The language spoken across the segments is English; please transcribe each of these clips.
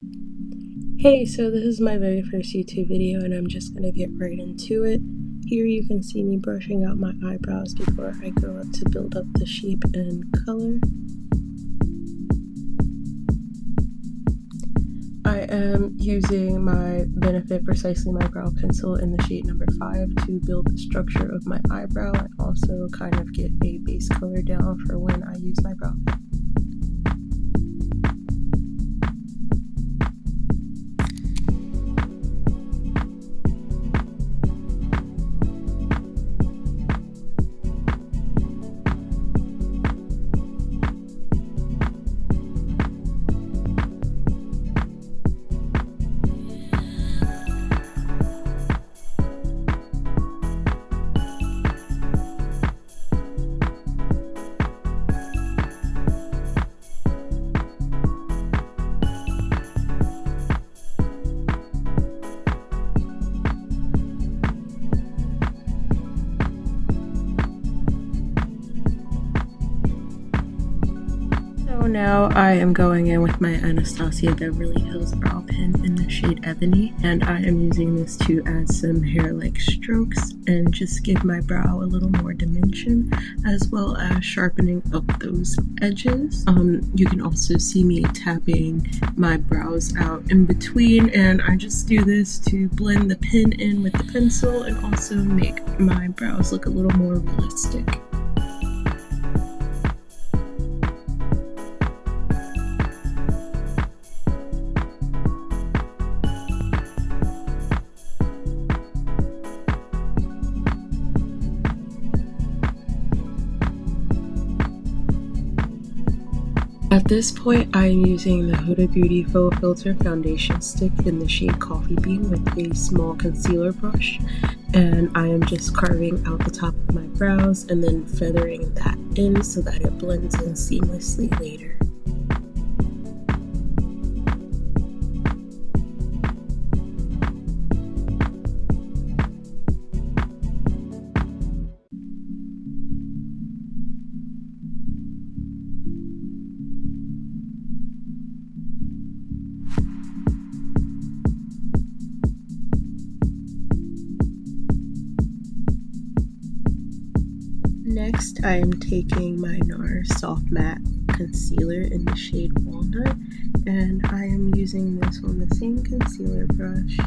Hey, so this is my very first YouTube video and I'm just gonna get right into it. Here you can see me brushing out my eyebrows before I go up to build up the shape and color. I am using my Benefit Precisely My Brow Pencil in the shade number 5 to build the structure of my eyebrow and also kind of get a base color down for when I use my brow pen. So now I am going in with my Anastasia Beverly Hills brow pen in the shade Ebony, and I am using this to add some hair-like strokes and just give my brow a little more dimension, as well as sharpening up those edges. You can also see me tapping my brows out in between, and I just do this to blend the pen in with the pencil and also make my brows look a little more realistic. At this point, I am using the Huda Beauty Faux Filter Foundation Stick in the shade Coffee Bean with a small concealer brush, and I am just carving out the top of my brows and then feathering that in so that it blends in seamlessly later. Next, I am taking my NARS Soft Matte Concealer in the shade Walnut, and I am using this on the same concealer brush,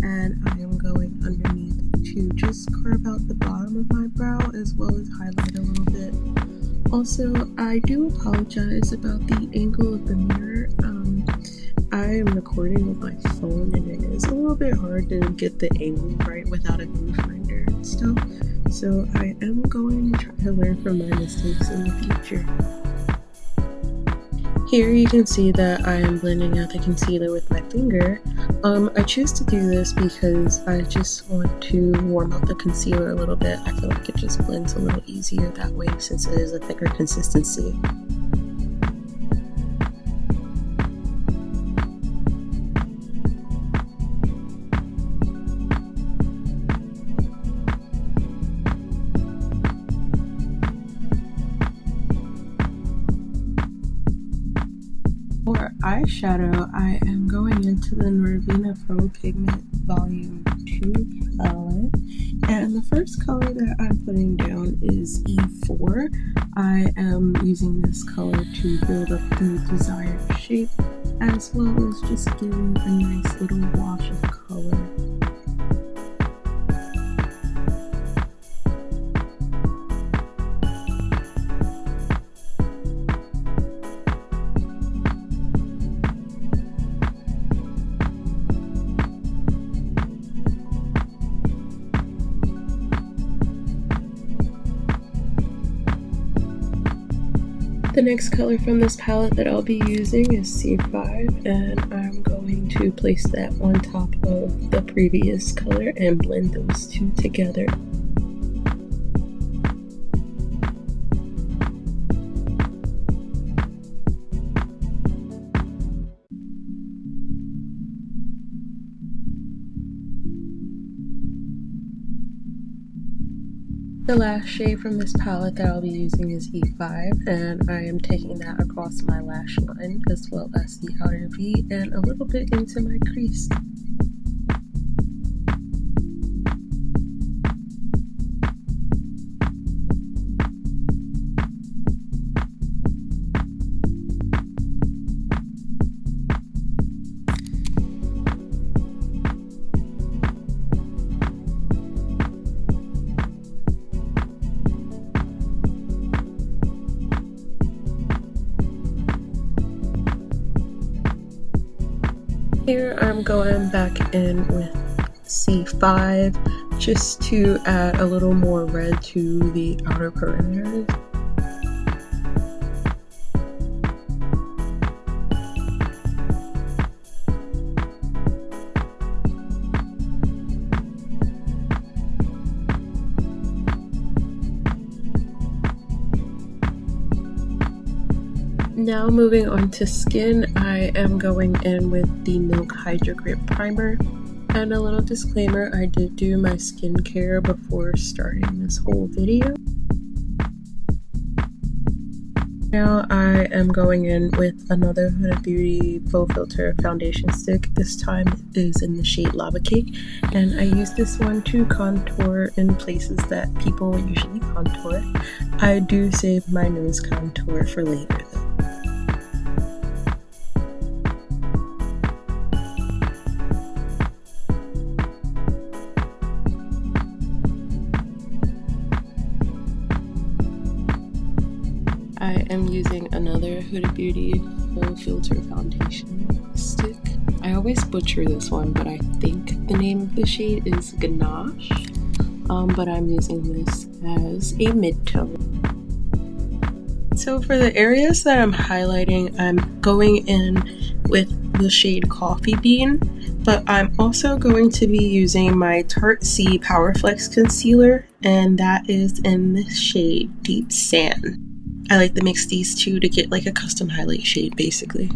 and I am going underneath to just carve out the bottom of my brow as well as highlight a little bit. Also, I do apologize about the angle of the mirror. I am recording with my phone and it is a little bit hard to get the angle right without a viewfinder and stuff. So I am going to try to learn from my mistakes in the future. Here you can see that I am blending out the concealer with my finger. I choose to do this because I just want to warm up the concealer a little bit. I feel like it just blends a little easier that way since it is a thicker consistency. For eyeshadow, I am going into the Norvina Pro Pigment Volume 2 palette, and the first color that I'm putting down is E4. I am using this color to build up the desired shape, as well as just giving a nice little wash of color. The next color from this palette that I'll be using is C5, and I'm going to place that on top of the previous color and blend those two together. The last shade from this palette that I'll be using is E5, and I am taking that across my lash line as well as the outer V and a little bit into my crease. Here I'm going back in with C5 just to add a little more red to the outer perimeters. Now moving on to skin, I am going in with the Milk Hydro Grip Primer. And a little disclaimer, I did do my skincare before starting this whole video. Now I am going in with another Huda Beauty Faux Filter foundation stick. This time it is in the shade Lava Cake, and I use this one to contour in places that people usually contour. I do save my nose contour for later though. I am using another Huda Beauty Faux Filter foundation stick. I always butcher this one, but I think the name of the shade is Ganache. But I'm using this as a mid-tone. So for the areas that I'm highlighting, I'm going in with the shade Coffee Bean, but I'm also going to be using my Tarte C Power Flex Concealer, and that is in the shade Deep Sand. I like to mix these two to get like a custom highlight shade basically.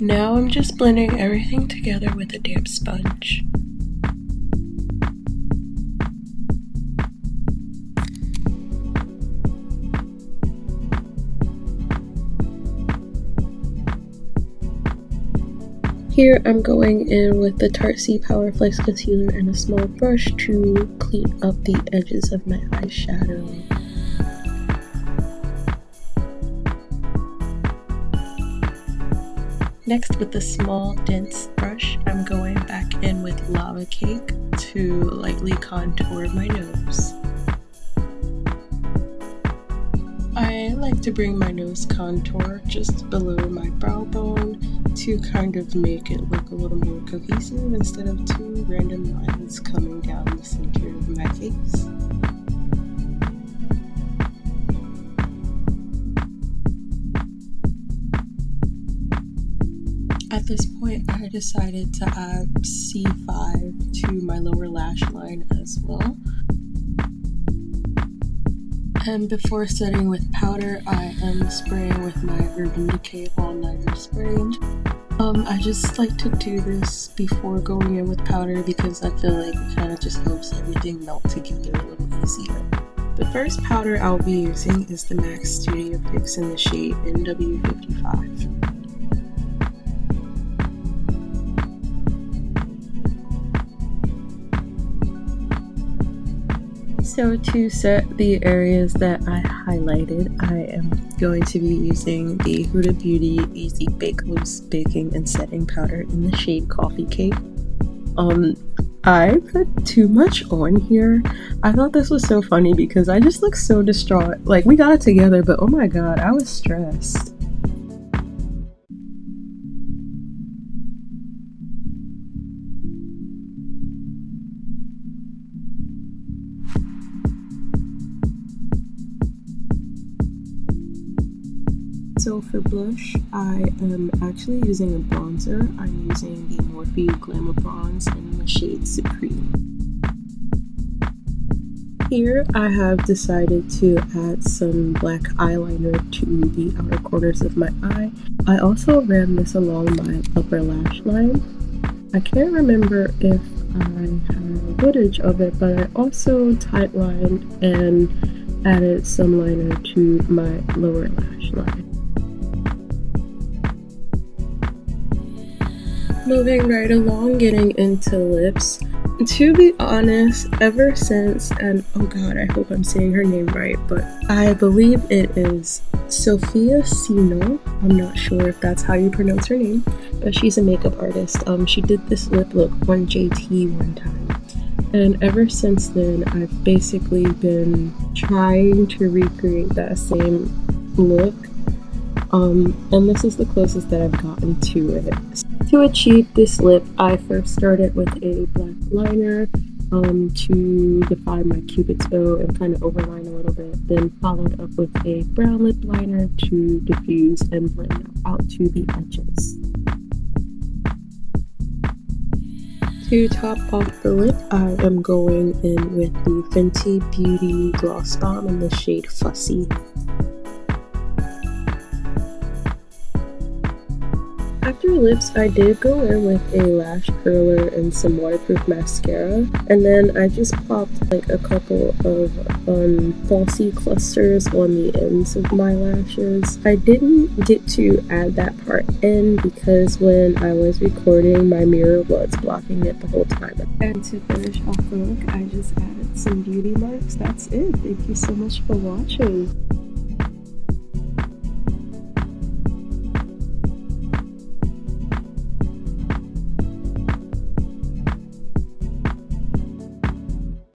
Now I'm just blending everything together with a damp sponge. Here I'm going in with the Tarte C Power Flex Concealer and a small brush to clean up the edges of my eyeshadow. Next, with the small dense brush, I'm going back in with Lava Cake to lightly contour my nose. I like to bring my nose contour just below my brow bone to kind of make it look a little more cohesive instead of two random lines coming down the center of my face. At this point, I decided to add C5 to my lower lash line as well. And before setting with powder, I am spraying with my Urban Decay All Nighter spray. I just like to do this before going in with powder because I feel like it kind of just helps everything melt together a little easier. The first powder I'll be using is the MAC Studio Fix in the shade NW55. So to set the areas that I highlighted, I am going to be using the Huda Beauty Easy Bake Loose Baking and Setting Powder in the shade Coffee Cake. I put too much on here. I thought this was so funny because I just looked so distraught. Like, we got it together, but oh my god, I was stressed. So for blush, I am actually using a bronzer. I'm using the Morphe Glamour Bronze in the shade Supreme. Here I have decided to add some black eyeliner to the outer corners of my eye. I also ran this along my upper lash line. I can't remember if I have footage of it, but I also tightlined and added some liner to my lower lash line. Moving right along, getting into lips. To be honest, ever since, and oh god, I hope I'm saying her name right, but I believe it is Sophia Sino. I'm not sure if that's how you pronounce her name, but she's a makeup artist. She did this lip look on JT one time, and ever since then, I've basically been trying to recreate that same look. And this is the closest that I've gotten to it. To achieve this lip, I first started with a black liner to define my cupid's bow and kind of overline a little bit, then followed up with a brown lip liner to diffuse and blend out to the edges. To top off the lip, I am going in with the Fenty Beauty Gloss Bomb in the shade Fussy. After lips, I did go in with a lash curler and some waterproof mascara, and then I just popped like a couple of falsie clusters on the ends of my lashes. I didn't get to add that part in because when I was recording, my mirror was blocking it the whole time. And to finish off the look, I just added some beauty marks. That's it. Thank you so much for watching.